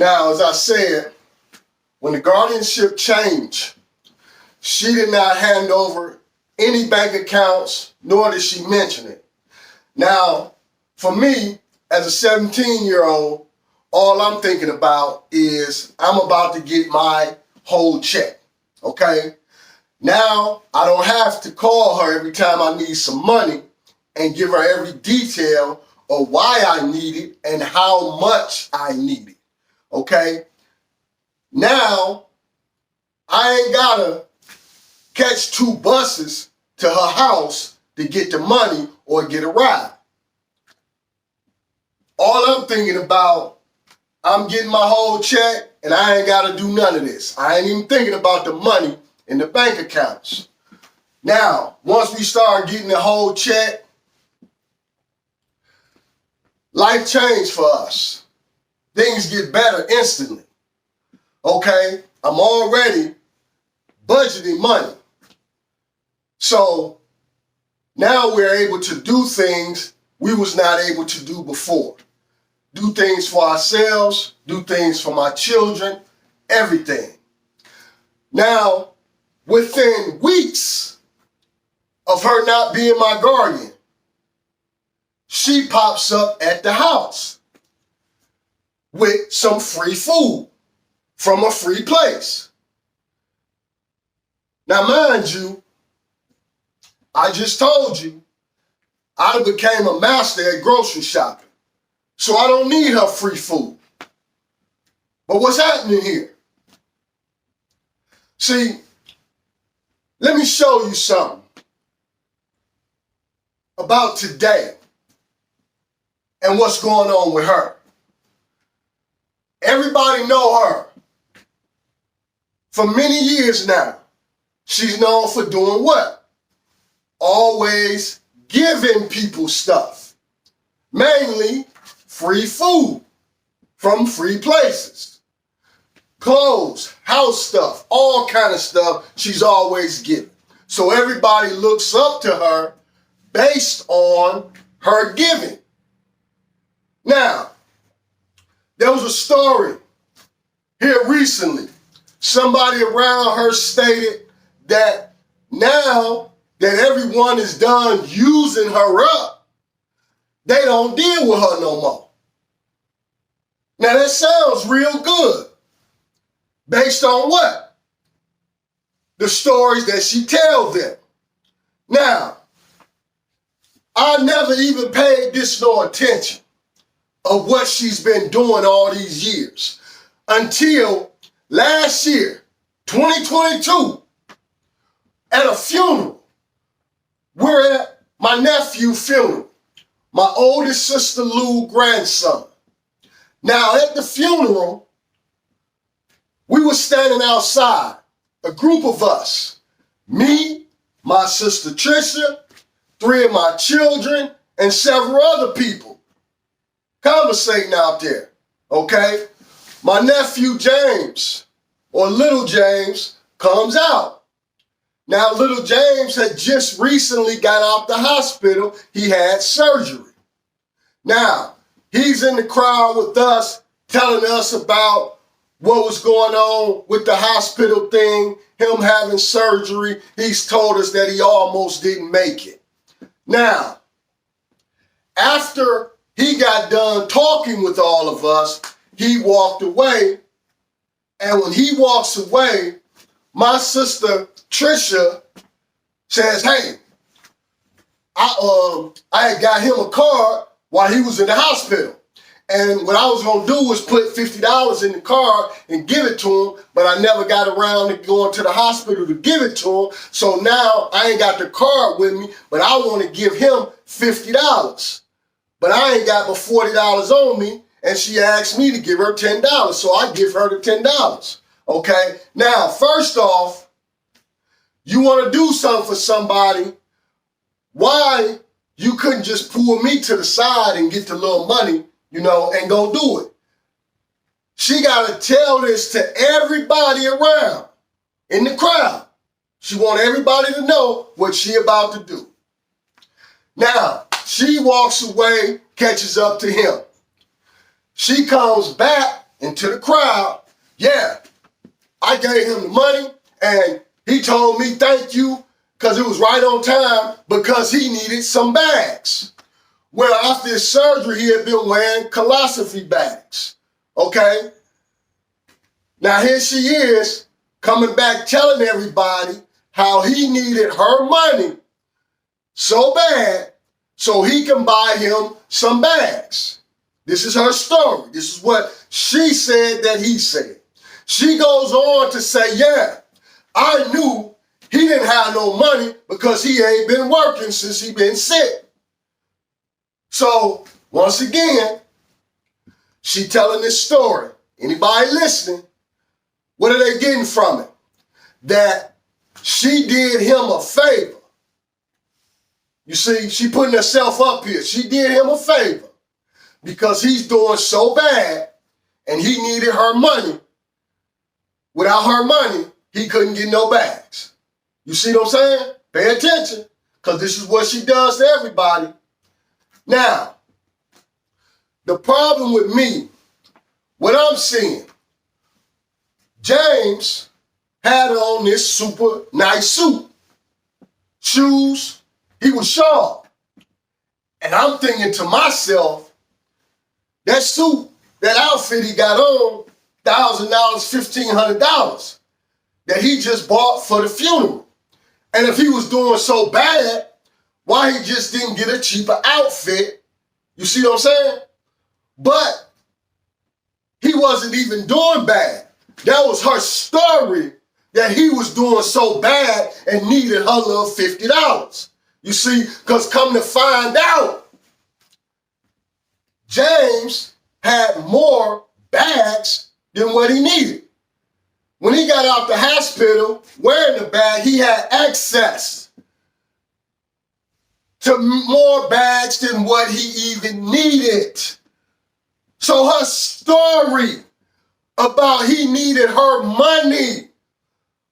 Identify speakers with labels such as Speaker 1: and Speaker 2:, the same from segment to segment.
Speaker 1: Now, as I said, when the guardianship changed, she did not hand over any bank accounts, nor did she mention it. Now, for me, as a 17-year-old, all I'm thinking about is I'm about to get my whole check, okay? Now, I don't have to call her every time I need some money and give her every detail of why I need it and how much I need it, okay? Now, I ain't gotta catch 2 buses to her house to get the money or get a ride. All I'm thinking about, I'm getting my whole check and I ain't gotta do none of this. I ain't even thinking about the money in the bank accounts. Now, once we start getting the whole check, life changed for us. Things get better instantly. Okay, I'm already budgeting money. So now we're able to do things we was not able to do before. Do things for ourselves, do things for my children, everything. Now, within weeks of her not being my guardian, she pops up at the house with some free food from a free place. Now, mind you, I just told you I became a master at grocery shopping, so I don't need her free food. But what's happening here? See, let me show you something about today and what's going on with her. Everybody know her. For many years now, she's known for doing what? Always giving people stuff. Mainly free food from free places. Clothes, house stuff, all kind of stuff she's always giving. So everybody looks up to her based on her giving. Now, there was a story here recently. Somebody around her stated that now that everyone is done using her up, they don't deal with her no more. Now that sounds real good. Based on what? The stories that she tells them. Now, I never even paid this no attention of what she's been doing all these years until last year, 2022, at a funeral. We're at my nephew's funeral, my oldest sister Lou's grandson. Now, at the funeral, we were standing outside, a group of us, me, my sister Trisha, 3 of my children, and several other people conversating out there, okay? My nephew James, or little James, comes out. Now, little James had just recently got out the hospital. He had surgery. Now, he's in the crowd with us, telling us about what was going on with the hospital thing, him having surgery. He's told us that he almost didn't make it. Now, after he got done talking with all of us, he walked away. And when he walks away, my sister Trisha says, hey, I had got him a card while he was in the hospital. And what I was going to do was put $50 in the card and give it to him, but I never got around to going to the hospital to give it to him. So now I ain't got the card with me, but I want to give him $50. But I ain't got but $40 on me, and she asked me to give her $10, so I give her the $10. Okay? Now, first off, you want to do something for somebody, why you couldn't just pull me to the side and get the little money, and go do it? She got to tell this to everybody around in the crowd. She want everybody to know what she about to do. Now, she walks away, catches up to him. She comes back into the crowd, yeah, I gave him the money and he told me thank you because it was right on time because he needed some bags. Well, after his surgery, he had been wearing colostomy bags. Okay? Now here she is coming back telling everybody how he needed her money so bad so he can buy him some bags. This is her story. This is what she said that he said. She goes on to say, yeah, I knew he didn't have no money because he ain't been working since he been sick. So, once again, she telling this story. Anybody listening, what are they getting from it? That she did him a favor. You see, she putting herself up here. She did him a favor because he's doing so bad and he needed her money. Without her money, he couldn't get no bags. You see what I'm saying? Pay attention, because this is what she does to everybody. Now, the problem with me, what I'm seeing, James had on this super nice suit. Shoes, he was sharp. And I'm thinking to myself, that suit, that outfit he got on, $1,000, $1,500 that he just bought for the funeral. And if he was doing so bad, why he just didn't get a cheaper outfit? You see what I'm saying? But he wasn't even doing bad. That was her story that he was doing so bad and needed her little $50. You see, because come to find out, James had more bags than what he needed. When he got out the hospital wearing the bag, he had access to more bags than what he even needed. So her story about he needed her money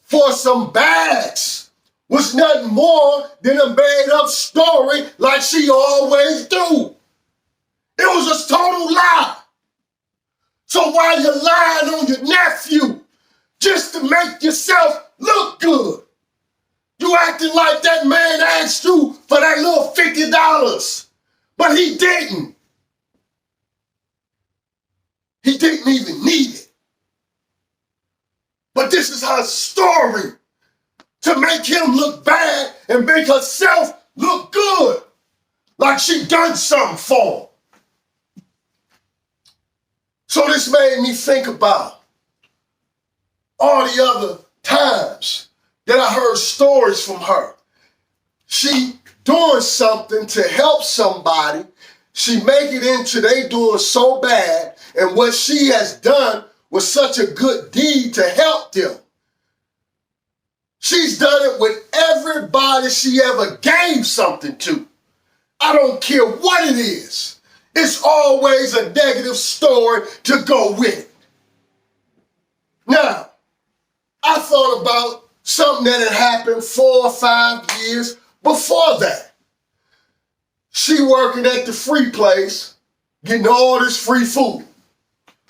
Speaker 1: for some bags was nothing more than a made up story like she always do. It was a total lie. So while you're lying on your nephew just to make yourself look good, you acting like that man asked you for that little $50, but he didn't. He didn't even need it. But this is her story to make him look bad and make herself look good, like she done something for him. So this made me think about all the other times that I heard stories from her. She doing something to help somebody. She make it into they doing so bad, and what she has done was such a good deed to help them. She's done it with everybody she ever gave something to. I don't care what it is. It's always a negative story to go with it. Now, I thought about something that had happened 4 or 5 years before that. She working at the free place, getting all this free food.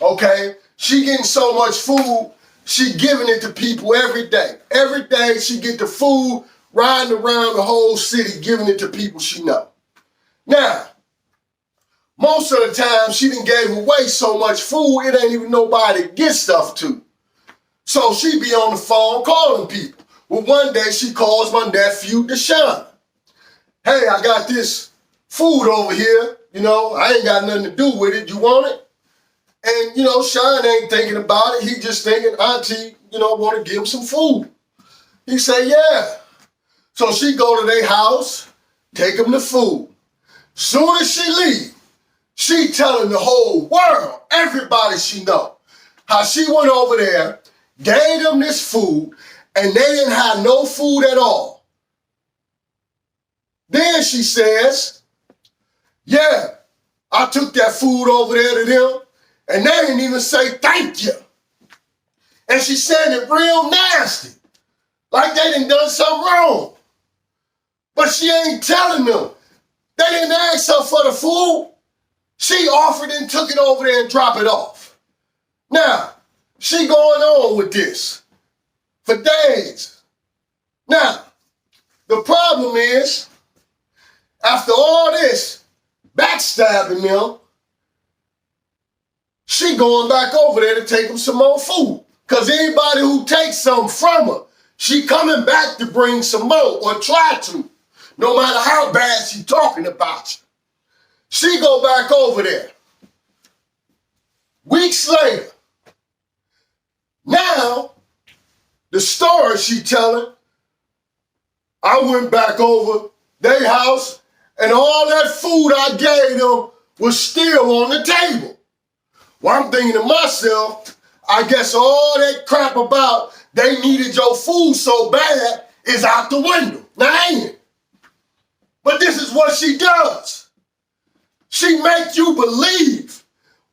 Speaker 1: Okay? She getting so much food, she giving it to people every day. Every day she get the food, riding around the whole city, giving it to people she know. Now, most of the time she done gave away so much food, it ain't even nobody to get stuff to. So she be on the phone calling people. Well, one day she calls my nephew, Deshaun. Hey, I got this food over here. You know, I ain't got nothing to do with it. You want it? And, you know, Sean ain't thinking about it. He just thinking, Auntie, you know, want to give him some food. He say, yeah. So she go to their house, take him the food. Soon as she leave, she telling the whole world, everybody she know, how she went over there, gave them this food, and they didn't have no food at all. Then she says, yeah, I took that food over there to them, and they didn't even say thank you. And she said it real nasty, like they done something wrong. But she ain't telling them. They didn't ask her for the food. She offered and took it over there and dropped it off. Now, she going on with this for days. Now, the problem is, after all this backstabbing them, she going back over there to take them some more food. Because anybody who takes something from her, she coming back to bring some more or try to, no matter how bad she talking about you. She go back over there. Weeks later, now, the story she telling, I went back over their house and all that food I gave them was still on the table. Well, I'm thinking to myself, I guess all that crap about they needed your food so bad is out the window. Now, ain't it? But this is what she does. She make you believe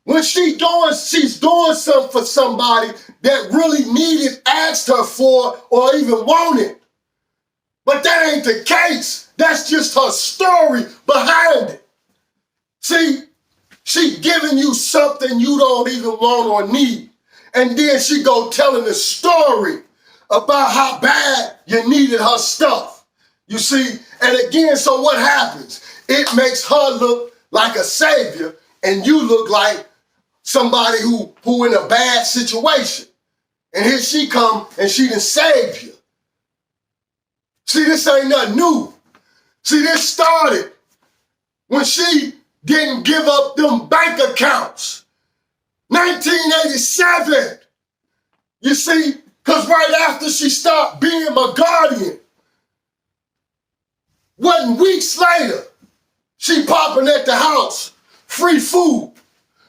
Speaker 1: when she's doing something for somebody that really needed, asked her for, or even wanted. But that ain't the case. That's just her story behind it. See, she giving you something you don't even want or need. And then she go telling the story about how bad you needed her stuff. You see, and again, so what happens? It makes her look like a savior and you look like somebody who in a bad situation. And here she come and she done saved you. See, this ain't nothing new. See, this started when she didn't give up them bank accounts. 1987. You see, because right after she stopped being my guardian, wasn't weeks later, she popping at the house, free food,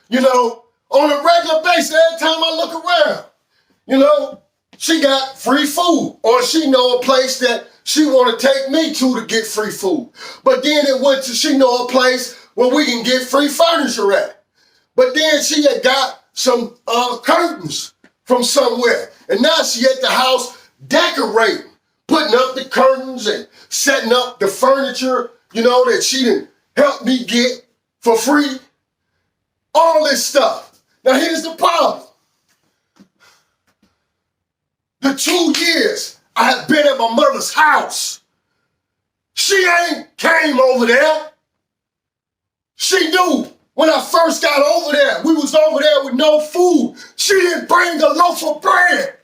Speaker 1: you know, on a regular basis. Every time I look around, you know, she got free food, or she know a place that she want to take me to get free food. But then it went to, she know a place where we can get free furniture at. But then she had got some curtains from somewhere. And now she at the house decorating, putting up the curtains and setting up the furniture, you know, that she done helped me get for free. All this stuff. Now here's the problem. The 2 years I had been at my mother's house, she ain't came over there. She knew when I first got over there, we was over there with no food. She didn't bring a loaf of bread.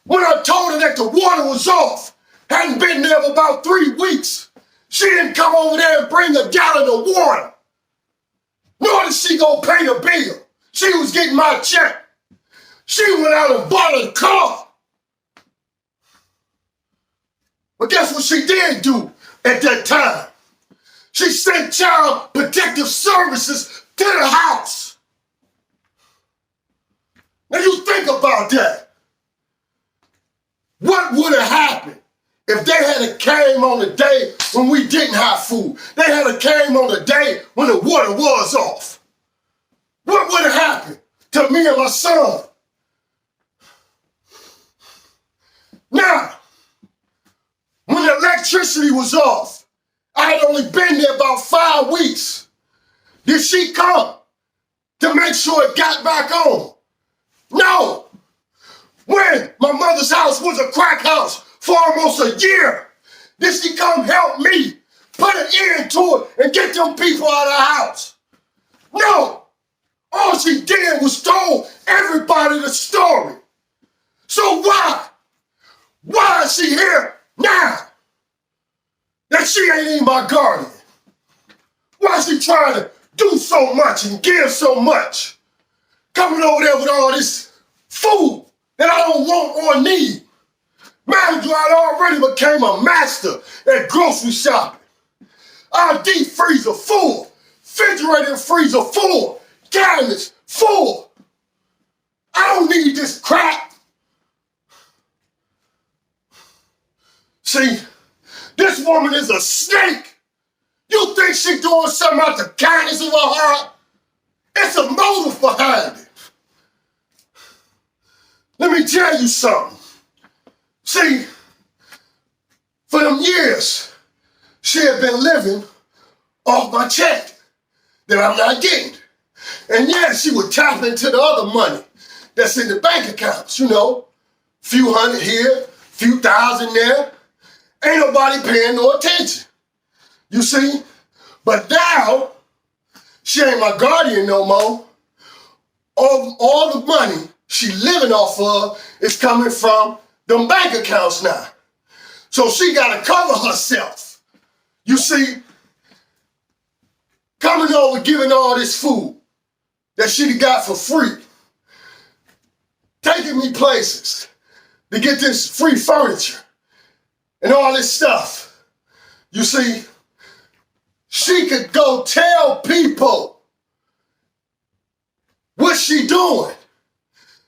Speaker 1: When I told her that the water was off, hadn't been there for about 3 weeks, she didn't come over there and bring a gallon of water. Nor did she go pay the bill. She was getting my check. She went out and bought a car. But guess what she did do at that time? She sent Child Protective Services to the house. Now you think about that. What would have happened if they had came on the day when we didn't have food? They had came on the day when the water was off. What would have happened to me and my son? Now, when the electricity was off, I had only been there about 5 weeks. Did she come to make sure it got back on? No. When my mother's house was a crack house for almost a year, did she come help me put an end to it and get them people out of the house? No. All she did was told everybody the story. So why? Why is she here now? That she ain't even my guardian. Why is she trying to do so much and give so much? Coming over there with all this food that I don't want or need. Mind you, I already became a master at grocery shopping. Our deep freezer full, refrigerator and freezer full, cabinets full. I don't need this crap. See, this woman is a snake. You think she doing something out the kindness of her heart? It's a motive behind it. Let me tell you something. See, for them years, she had been living off my check that I'm not getting. And yeah, she would tap into the other money that's in the bank accounts, you know. Few hundred here, few thousand there. Ain't nobody paying no attention. You see? But now, she ain't my guardian no more. All the money she living off of is coming from them bank accounts now. So she gotta cover herself. You see? Coming over giving all this food that she got for free. Taking me places to get this free furniture and all this stuff. You see? She could go tell people what she doing.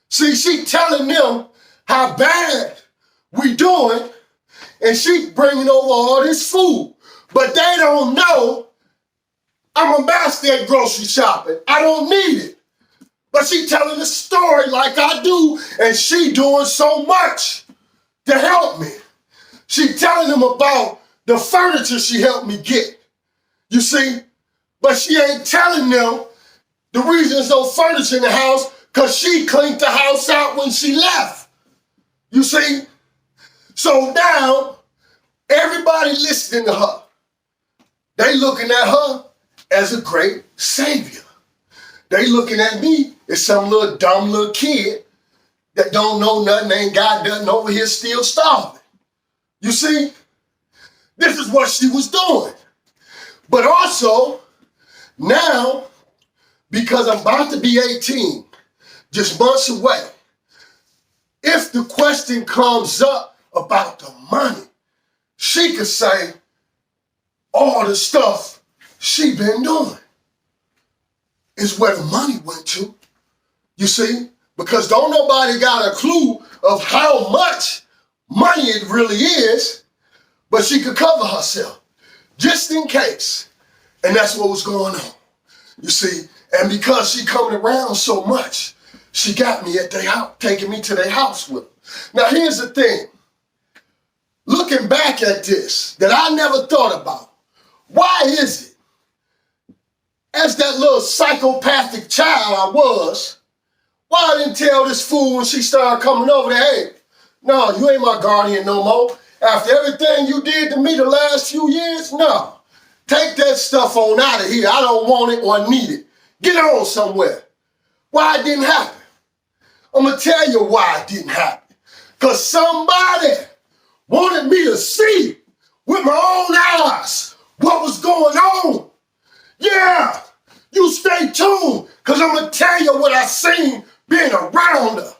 Speaker 1: See, she telling them how bad we doing, and she bringing over all this food. But they don't know I'm a master at grocery shopping. I don't need it. But she telling the story like I do, and she doing so much to help me. She telling them about the furniture she helped me get. You see? But she ain't telling them the reason there's no furniture in the house because she cleaned the house out when she left. You see? So now, everybody listening to her, they looking at her as a great savior. They looking at me as some little dumb little kid that don't know nothing, ain't got nothing over here still starving. You see? This is what she was doing. But also, now, because I'm about to be 18, just months away, if the question comes up about the money, she could say all the stuff she been doing is where the money went to. You see? Because don't nobody got a clue of how much money it really is, but she could cover herself just in case. And that's what was going on. You see? And because she coming around so much, she got me at their house, taking me to their house with her. Now here's the thing. Looking back at this, that I never thought about, why is it, as that little psychopathic child I was, why I didn't tell this fool when she started coming over there, hey, no, you ain't my guardian no more. After everything you did to me the last few years, no. Take that stuff on out of here. I don't want it or need it. Get on somewhere. Why it didn't happen? I'm going to tell you why it didn't happen. Because somebody wanted me to see with my own eyes what was going on. Yeah, you stay tuned, because I'm going to tell you what I seen being around her.